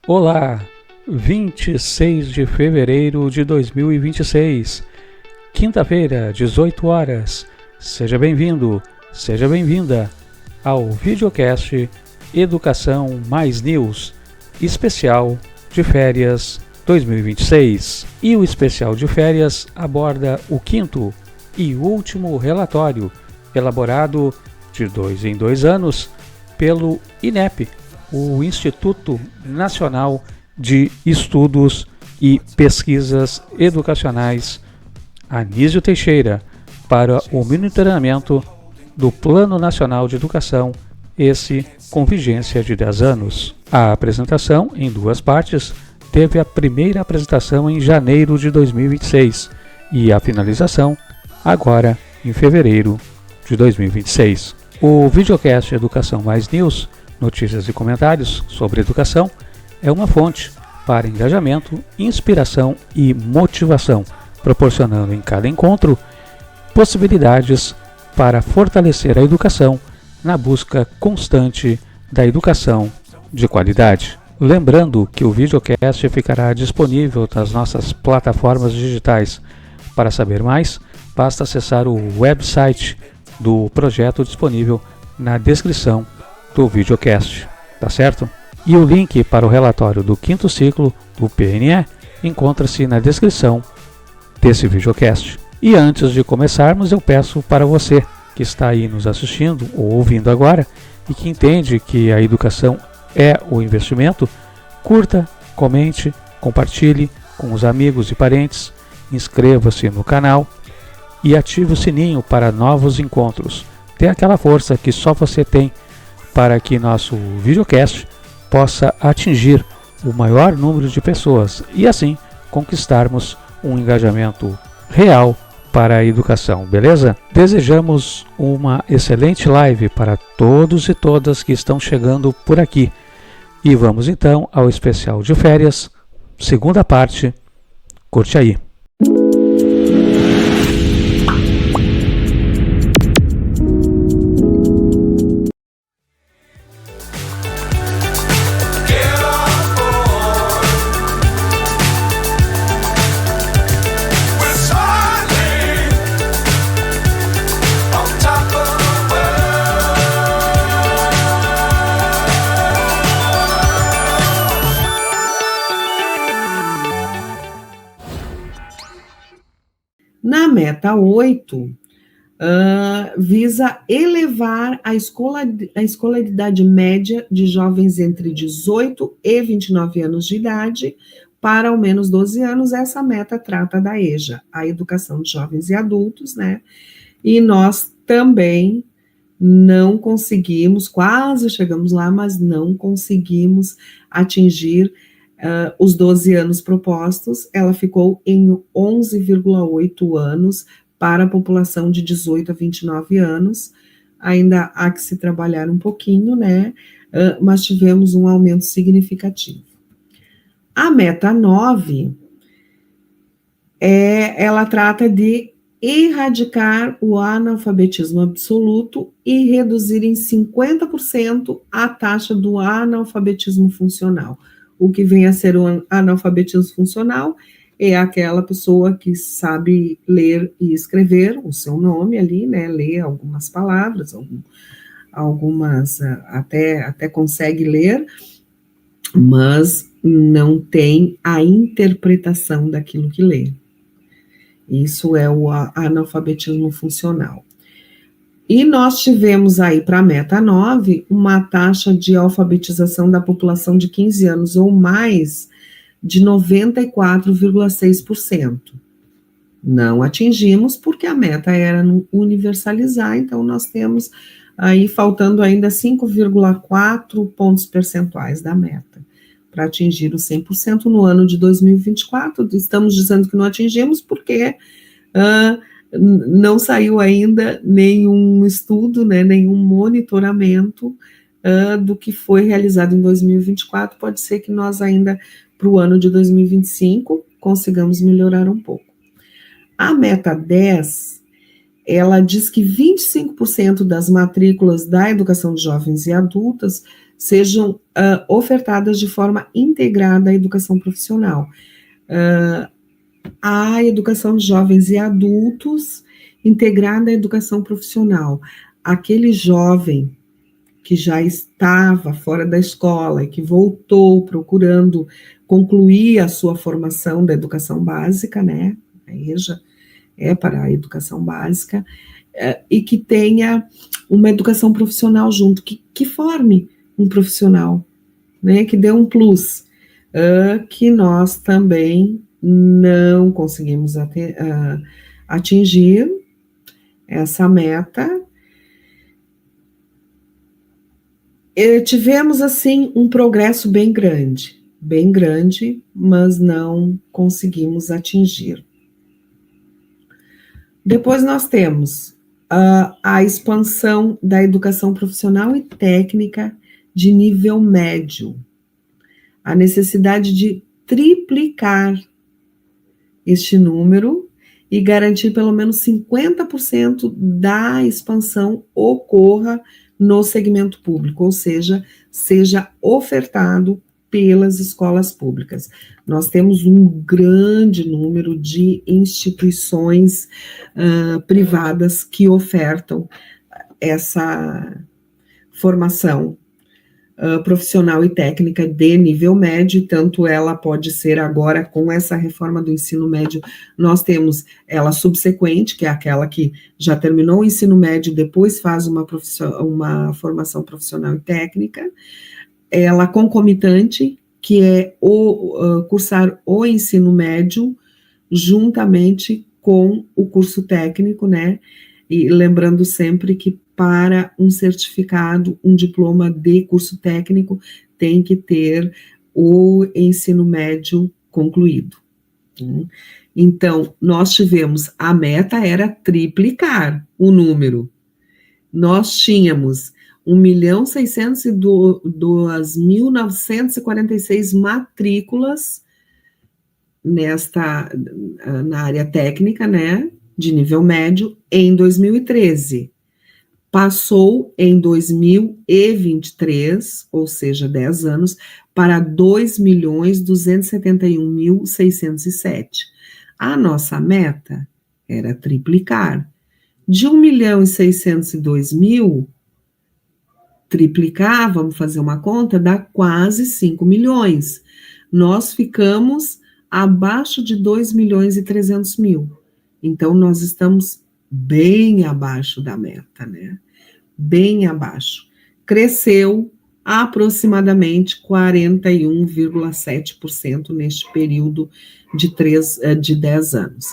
Olá, 26 de fevereiro de 2026, quinta-feira, 18 horas. Seja bem-vindo, seja bem-vinda ao videocast Educação Mais News, especial de férias 2026. E o especial de férias aborda o quinto e último relatório, elaborado de 2 em 2 anos pelo INEP, o Instituto Nacional de Estudos e Pesquisas Educacionais Anísio Teixeira, para o monitoramento do Plano Nacional de Educação, esse com vigência de 10 anos. A apresentação, em 2 partes, teve a primeira apresentação em janeiro de 2026 e a finalização agora em fevereiro de 2026. O videocast Educação Mais News, notícias e comentários sobre educação, é uma fonte para engajamento, inspiração e motivação, proporcionando em cada encontro possibilidades para fortalecer a educação na busca constante da educação de qualidade. Lembrando que o videocast ficará disponível nas nossas plataformas digitais. Para saber mais, basta acessar o website do projeto disponível na descrição do videocast, tá certo? E o link para o relatório do quinto ciclo do PNE encontra-se na descrição desse videocast. E antes de começarmos, eu peço para você que está aí nos assistindo ou ouvindo agora e que entende que a educação é o investimento, curta, comente, compartilhe com os amigos e parentes, inscreva-se no canal e ative o sininho para novos encontros. Dê aquela força que só você tem para que nosso videocast possa atingir o maior número de pessoas e assim conquistarmos um engajamento real para a educação, beleza? Desejamos uma excelente live para todos e todas que estão chegando por aqui. E vamos então ao especial de férias, segunda parte. Curte aí. Na meta 8, visa elevar a escolaridade média de jovens entre 18 e 29 anos de idade para ao menos 12 anos. Essa meta trata da EJA, a Educação de Jovens e Adultos, né? E nós também não conseguimos, quase chegamos lá, mas não conseguimos atingir os 12 anos propostos. Ela ficou em 11,8 anos para a população de 18 a 29 anos. Ainda há que se trabalhar um pouquinho, né? Mas tivemos um aumento significativo. A meta 9, ela trata de erradicar o analfabetismo absoluto e reduzir em 50% a taxa do analfabetismo funcional. O que vem a ser o analfabetismo funcional é aquela pessoa que sabe ler e escrever o seu nome ali, né, lê algumas palavras, algumas até consegue ler, mas não tem a interpretação daquilo que lê. Isso é o analfabetismo funcional. E nós tivemos aí para a meta 9 uma taxa de alfabetização da população de 15 anos ou mais de 94,6%. Não atingimos porque a meta era universalizar, então nós temos aí faltando ainda 5,4 pontos percentuais da meta para atingir o 100% no ano de 2024. Estamos dizendo que não atingimos porque não saiu ainda nenhum estudo, né, nenhum monitoramento do que foi realizado em 2024. Pode ser que nós ainda, para o ano de 2025, consigamos melhorar um pouco. A meta 10, ela diz que 25% das matrículas da educação de jovens e adultas sejam ofertadas de forma integrada à educação profissional. A educação de jovens e adultos integrada à educação profissional. Aquele jovem que já estava fora da escola e que voltou procurando concluir a sua formação da educação básica, né? A EJA é para a educação básica, e que tenha uma educação profissional junto, que forme um profissional, né? Que dê um plus, que nós também não conseguimos atingir essa meta. Tivemos, assim, um progresso bem grande, mas não conseguimos atingir. Depois nós temos a expansão da educação profissional e técnica de nível médio, a necessidade de triplicar este número e garantir pelo menos 50% da expansão ocorra no segmento público, ou seja ofertado pelas escolas públicas. Nós temos um grande número de instituições privadas que ofertam essa formação profissional e técnica de nível médio, tanto ela pode ser agora, com essa reforma do ensino médio, nós temos ela subsequente, que é aquela que já terminou o ensino médio e depois faz uma formação profissional e técnica, ela concomitante, que é cursar o ensino médio juntamente com o curso técnico, né? E lembrando sempre que para um certificado, um diploma de curso técnico, tem que ter o ensino médio concluído. Então, nós tivemos, a meta era triplicar o número. Nós tínhamos 1.602.946 matrículas na área técnica, né, de nível médio, em 2013. Passou em 2023, ou seja, 10 anos, para 2.271.607. A nossa meta era triplicar. De 1.602.000, triplicar, vamos fazer uma conta, dá quase 5 milhões. Nós ficamos abaixo de 2.300.000. Então, nós estamos bem abaixo da meta, né? Bem abaixo. Cresceu aproximadamente 41,7% neste período de 10 anos.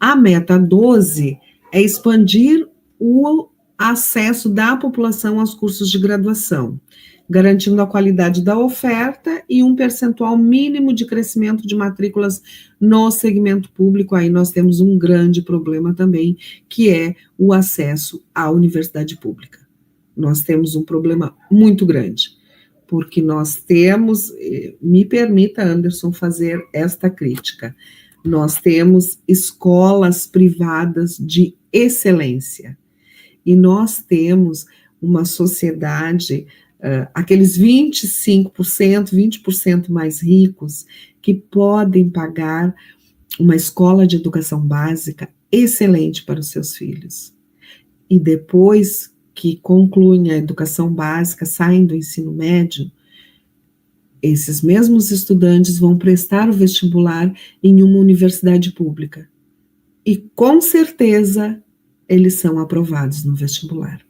A meta 12 é expandir o acesso da população aos cursos de graduação, garantindo a qualidade da oferta e um percentual mínimo de crescimento de matrículas no segmento público. Aí nós temos um grande problema também, que é o acesso à universidade pública. Nós temos um problema muito grande, porque nós temos, me permita, Anderson, fazer esta crítica, nós temos escolas privadas de excelência, e nós temos uma sociedade, aqueles 25%, 20% mais ricos, que podem pagar uma escola de educação básica excelente para os seus filhos. E depois que concluem a educação básica, saem do ensino médio, esses mesmos estudantes vão prestar o vestibular em uma universidade pública. E com certeza eles são aprovados no vestibular.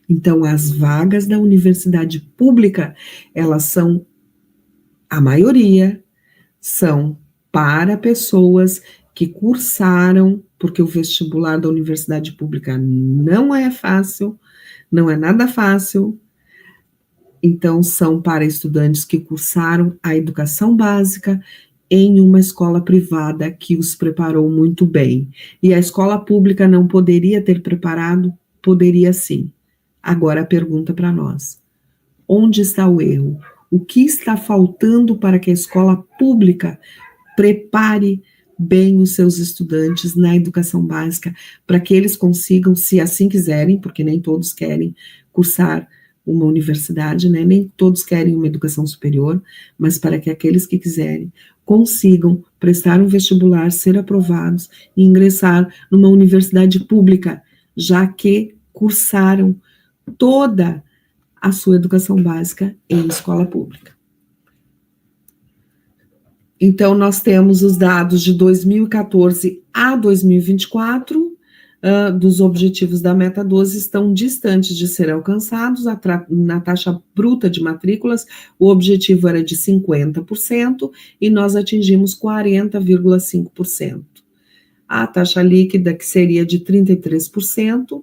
Então, as vagas da universidade pública, elas são, a maioria, são para pessoas que cursaram, porque o vestibular da universidade pública não é fácil, não é nada fácil. Então, são para estudantes que cursaram a educação básica em uma escola privada que os preparou muito bem. E a escola pública não poderia ter preparado? Poderia sim. Agora a pergunta para nós: onde está o erro? O que está faltando para que a escola pública prepare bem os seus estudantes na educação básica, para que eles consigam, se assim quiserem, porque nem todos querem, cursar uma universidade, né? Nem todos querem uma educação superior, mas para que aqueles que quiserem consigam prestar um vestibular, ser aprovados e ingressar numa universidade pública, já que cursaram toda a sua educação básica em escola pública. Então, nós temos os dados de 2014 a 2024, dos objetivos da Meta 12 estão distantes de ser alcançados. Na taxa bruta de matrículas, o objetivo era de 50% e nós atingimos 40,5%. A taxa líquida, que seria de 33%,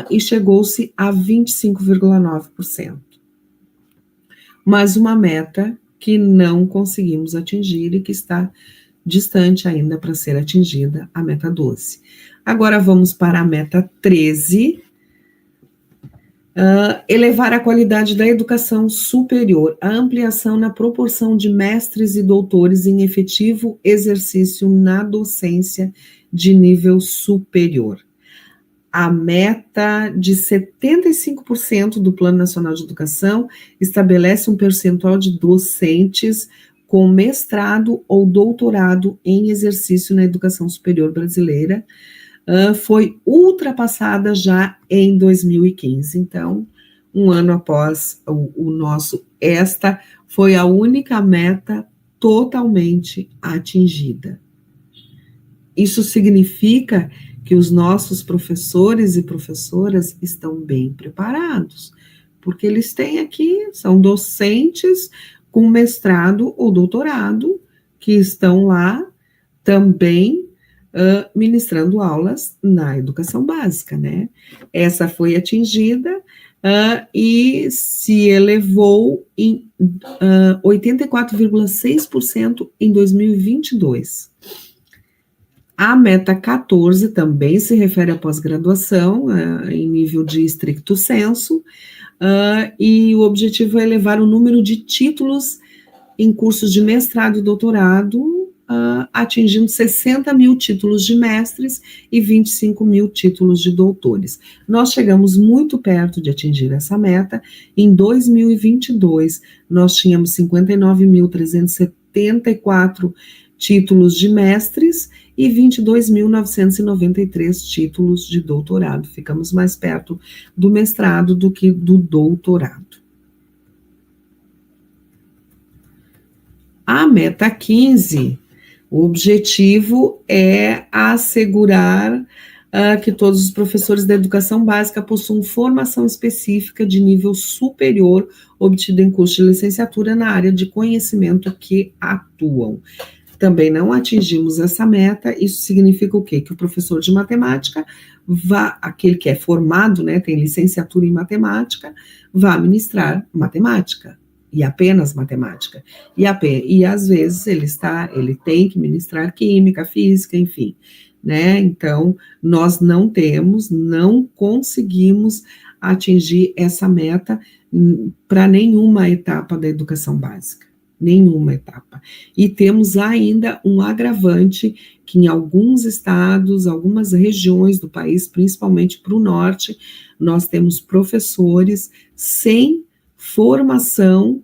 e chegou-se a 25,9%. Mas uma meta que não conseguimos atingir e que está distante ainda para ser atingida, a meta 12. Agora vamos para a meta 13, elevar a qualidade da educação superior, a ampliação na proporção de mestres e doutores em efetivo exercício na docência de nível superior. A meta de 75% do Plano Nacional de Educação estabelece um percentual de docentes com mestrado ou doutorado em exercício na educação superior brasileira, foi ultrapassada já em 2015. Então, um ano após esta foi a única meta totalmente atingida. Isso significa que os nossos professores e professoras estão bem preparados, porque eles têm aqui, são docentes com mestrado ou doutorado, que estão lá também ministrando aulas na educação básica, né? Essa foi atingida e se elevou em 84,6% em 2022. A meta 14 também se refere à pós-graduação, em nível de estricto sensu, e o objetivo é elevar o número de títulos em cursos de mestrado e doutorado, atingindo 60 mil títulos de mestres e 25 mil títulos de doutores. Nós chegamos muito perto de atingir essa meta. Em 2022, nós tínhamos 59.374 títulos de mestres e 22.993 títulos de doutorado. Ficamos mais perto do mestrado do que do doutorado. A meta 15, o objetivo é assegurar que todos os professores da educação básica possuam formação específica de nível superior obtida em curso de licenciatura na área de conhecimento que atuam. Também não atingimos essa meta. Isso significa o quê? Que o professor de matemática, aquele que é formado, né, tem licenciatura em matemática, vai ministrar matemática, e apenas matemática. E às vezes ele tem que ministrar química, física, enfim, né? Então, nós não conseguimos atingir essa meta para nenhuma etapa da educação básica. Nenhuma etapa. E temos ainda um agravante que em alguns estados, algumas regiões do país, principalmente para o norte, nós temos professores sem formação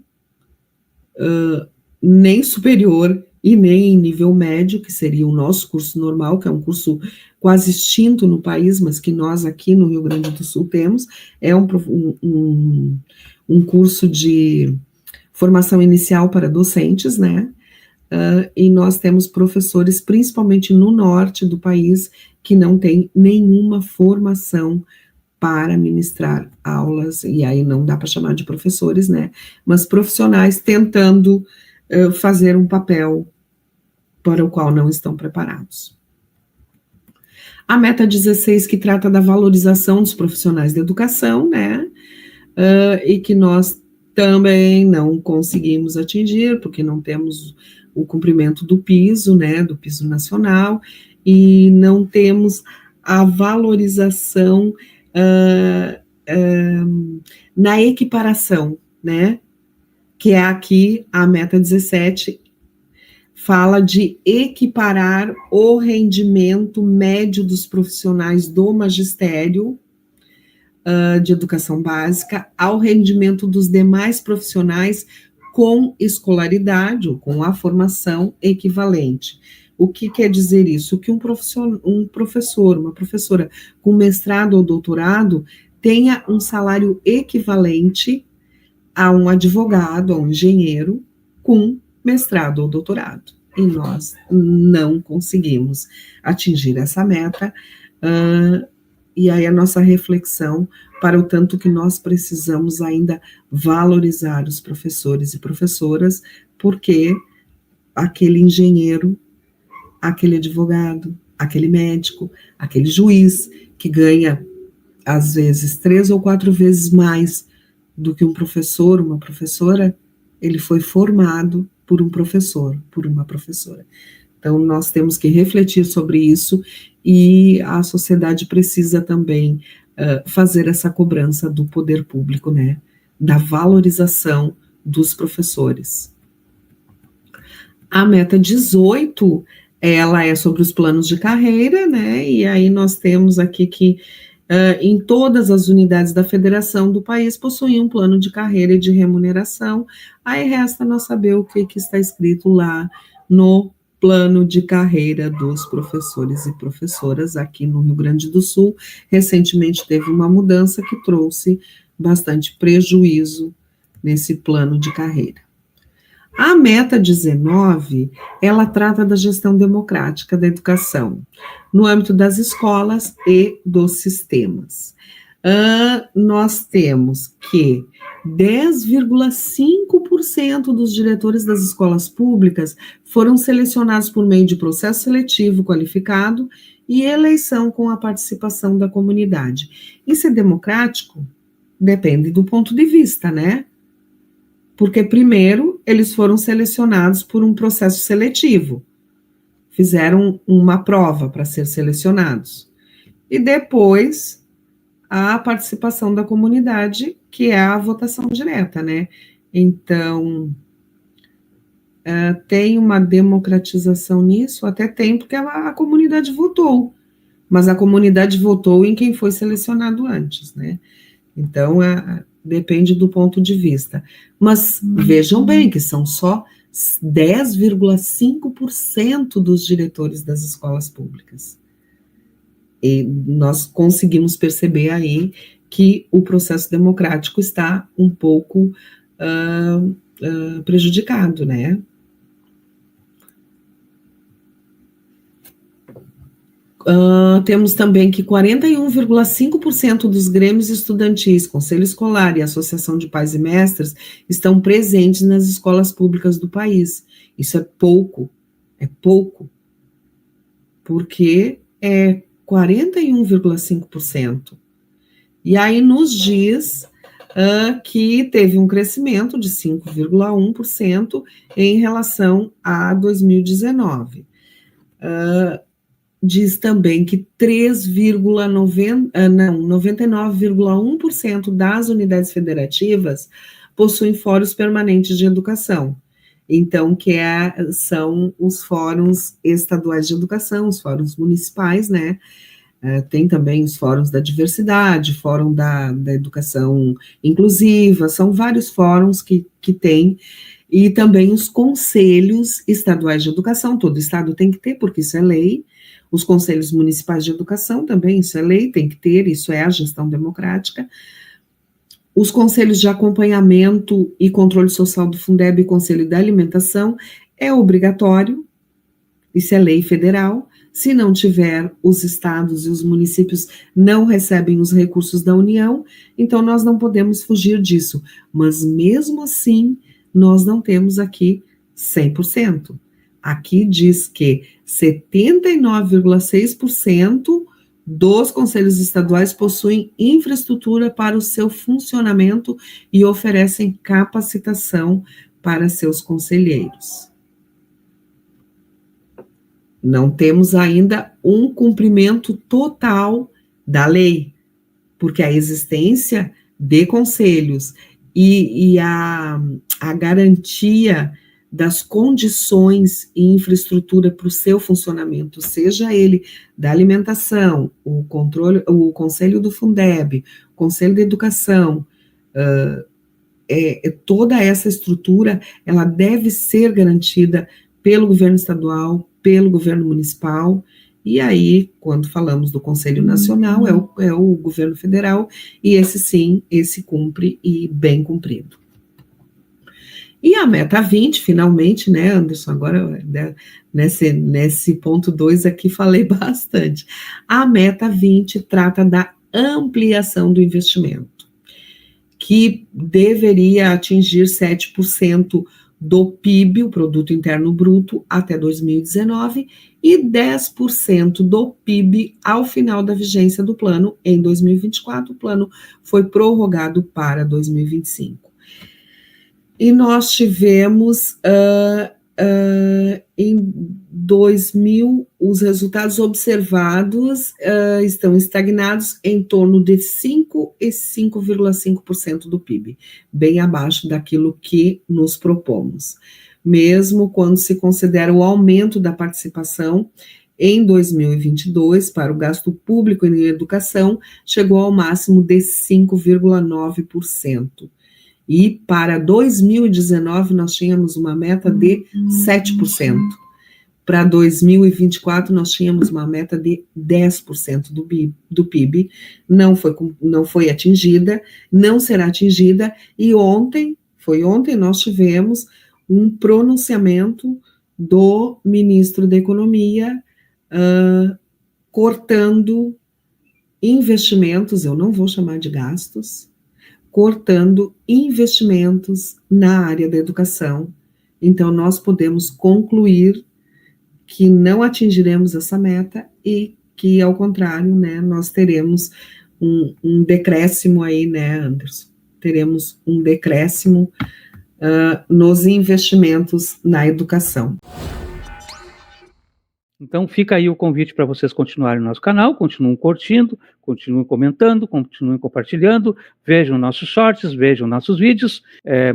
nem superior e nem em nível médio, que seria o nosso curso normal, que é um curso quase extinto no país, mas que nós aqui no Rio Grande do Sul temos, é um curso de formação inicial para docentes, né? E nós temos professores, principalmente no norte do país, que não têm nenhuma formação para ministrar aulas, e aí não dá para chamar de professores, né? Mas profissionais tentando fazer um papel para o qual não estão preparados. A meta 16, que trata da valorização dos profissionais da educação, né? E que nós também não conseguimos atingir, porque não temos o cumprimento do piso, né, do piso nacional, e não temos a valorização na equiparação, né, que é aqui a meta 17, fala de equiparar o rendimento médio dos profissionais do magistério de educação básica ao rendimento dos demais profissionais com escolaridade ou com a formação equivalente. O que quer dizer isso? Que um professor, uma professora com mestrado ou doutorado tenha um salário equivalente a um advogado, a um engenheiro com mestrado ou doutorado. E nós não conseguimos atingir essa meta, e aí a nossa reflexão para o tanto que nós precisamos ainda valorizar os professores e professoras, porque aquele engenheiro, aquele advogado, aquele médico, aquele juiz que ganha, às vezes, 3 ou 4 vezes mais do que um professor, uma professora, ele foi formado por um professor, por uma professora. Então, nós temos que refletir sobre isso e a sociedade precisa também fazer essa cobrança do poder público, né, da valorização dos professores. A meta 18, ela é sobre os planos de carreira, né, e aí nós temos aqui que em todas as unidades da federação do país possuem um plano de carreira e de remuneração. Aí resta nós saber o que está escrito lá no plano de carreira dos professores e professoras aqui no Rio Grande do Sul. Recentemente teve uma mudança que trouxe bastante prejuízo nesse plano de carreira. A meta 19, ela trata da gestão democrática da educação, no âmbito das escolas e dos sistemas. Nós temos que 10,5% dos diretores das escolas públicas foram selecionados por meio de processo seletivo qualificado e eleição com a participação da comunidade. Isso é democrático? Depende do ponto de vista, né? Porque, primeiro, eles foram selecionados por um processo seletivo, fizeram uma prova para ser selecionados, e depois a participação da comunidade, que é a votação direta, né? Então, tem uma democratização nisso? Até tem, porque a comunidade votou, mas a comunidade votou em quem foi selecionado antes, né? Então, depende do ponto de vista. Mas vejam bem que são só 10,5% dos diretores das escolas públicas. E nós conseguimos perceber aí que o processo democrático está um pouco prejudicado, né? Temos também que 41,5% dos grêmios estudantis, conselho escolar e associação de pais e mestres estão presentes nas escolas públicas do país. Isso é pouco, porque é 41,5%. E aí nos diz que teve um crescimento de 5,1% em relação a 2019. Diz também que 99,1% das unidades federativas possuem fóruns permanentes de educação. Então, que são os fóruns estaduais de educação, os fóruns municipais, né? Tem também os fóruns da diversidade, fórum da educação inclusiva, são vários fóruns que tem, e também os conselhos estaduais de educação, todo estado tem que ter, porque isso é lei. Os conselhos municipais de educação também, isso é lei, tem que ter, isso é a gestão democrática. Os conselhos de acompanhamento e controle social do Fundeb e Conselho da Alimentação é obrigatório, isso é lei federal. Se não tiver, os estados e os municípios não recebem os recursos da União, então nós não podemos fugir disso. Mas mesmo assim, nós não temos aqui 100%. Aqui diz que 79,6% dos conselhos estaduais possuem infraestrutura para o seu funcionamento e oferecem capacitação para seus conselheiros. Não temos ainda um cumprimento total da lei, porque a existência de conselhos e a garantia das condições e infraestrutura para o seu funcionamento, seja ele da alimentação, o conselho do Fundeb, Conselho de Educação, toda essa estrutura, ela deve ser garantida pelo governo estadual, pelo governo municipal, e aí, quando falamos do Conselho Nacional, é o governo federal, e esse cumpre e bem cumprido. E a meta 20, finalmente, né, Anderson, agora nesse ponto 2 aqui falei bastante. A meta 20 trata da ampliação do investimento, que deveria atingir 7% do PIB, o Produto Interno Bruto, até 2019, e 10% do PIB ao final da vigência do plano, em 2024. O plano foi prorrogado para 2025. E nós tivemos, em 2000, os resultados observados estão estagnados em torno de 5% e 5,5% do PIB, bem abaixo daquilo que nos propomos. Mesmo quando se considera o aumento da participação em 2022 para o gasto público em educação, chegou ao máximo de 5,9%. E para 2019 nós tínhamos uma meta de 7%. Para 2024 nós tínhamos uma meta de 10% do PIB. Não foi atingida, não será atingida, e ontem nós tivemos um pronunciamento do ministro da Economia cortando investimentos, eu não vou chamar de gastos, cortando investimentos na área da educação. Então, nós podemos concluir que não atingiremos essa meta e que, ao contrário, né, nós teremos um decréscimo aí, né, Anderson? Teremos um decréscimo nos investimentos na educação. Então fica aí o convite para vocês continuarem no nosso canal, continuem curtindo, continuem comentando, continuem compartilhando, vejam nossos shorts, vejam nossos vídeos.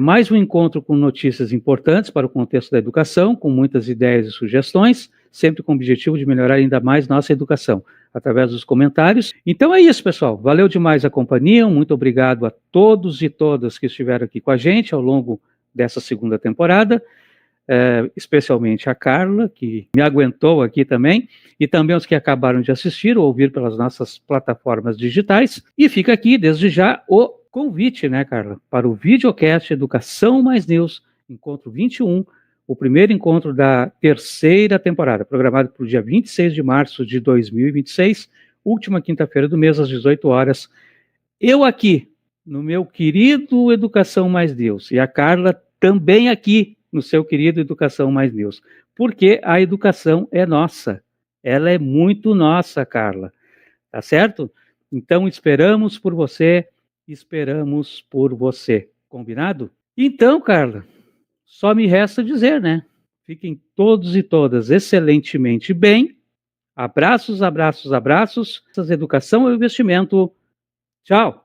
Mais um encontro com notícias importantes para o contexto da educação, com muitas ideias e sugestões, sempre com o objetivo de melhorar ainda mais nossa educação, através dos comentários. Então é isso, pessoal. Valeu demais a companhia, muito obrigado a todos e todas que estiveram aqui com a gente ao longo dessa segunda temporada. Especialmente a Carla, que me aguentou aqui também, e também os que acabaram de assistir ou ouvir pelas nossas plataformas digitais. E fica aqui, desde já, o convite, né, Carla, para o videocast Educação Mais News, encontro 21, o primeiro encontro da terceira temporada, programado para o dia 26 de março de 2026, última quinta-feira do mês, às 18 horas. Eu aqui, no meu querido Educação Mais News, e a Carla também aqui, no seu querido Educação Mais News, porque a educação é nossa, ela é muito nossa, Carla, tá certo? Então esperamos por você, combinado? Então, Carla, só me resta dizer, né? Fiquem todos e todas excelentemente bem, abraços, abraços, abraços, educação é um investimento, tchau!